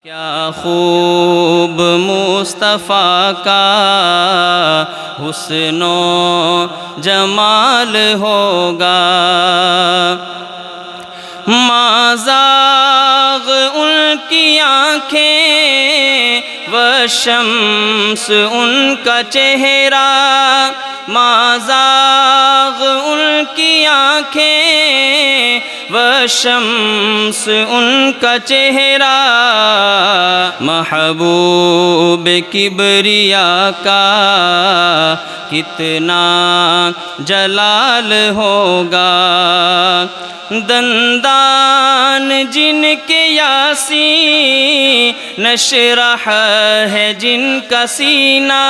کیا خوب مصطفیٰ کا حسن و جمال ہوگا، ما زاغ ان کی آنکھیں وشمس ان کا چہرہ، ما زاغ ان کی آنکھیں وشمس ان کا چہرہ، محبوب کبریا کا کتنا جلال ہوگا، دندان جن کے یاسی نشرح ہے جن کا سینہ،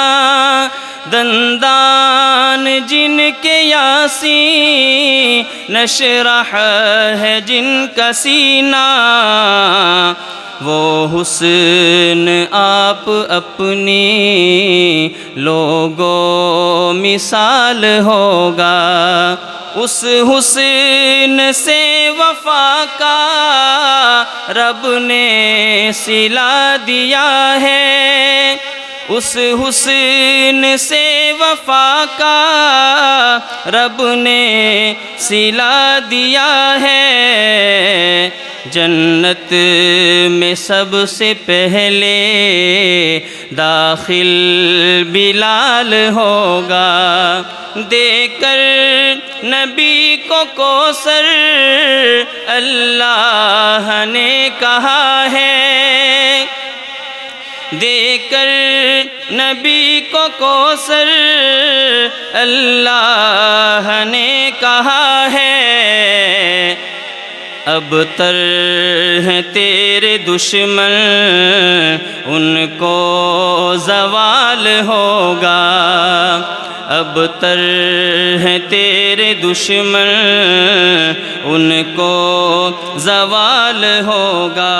دندان جن کے یاسی نشرح ہے جن کا سینہ، وہ حسن آپ اپنی لوگوں مثال ہوگا، اس حسن سے وفا کا رب نے صلہ دیا ہے، اس حسن سے وفا کا رب نے صلہ دیا ہے، جنت میں سب سے پہلے داخل بلال ہوگا، دے کر نبی کو کوثر اللہ نے کہا ہے، دے کر نبی کو کوثر اللہ نے کہا ہے، اب تر ہیں تیرے دشمن ان کو زوال ہوگا، اب تر ہیں تیرے دشمن ان کو زوال ہوگا۔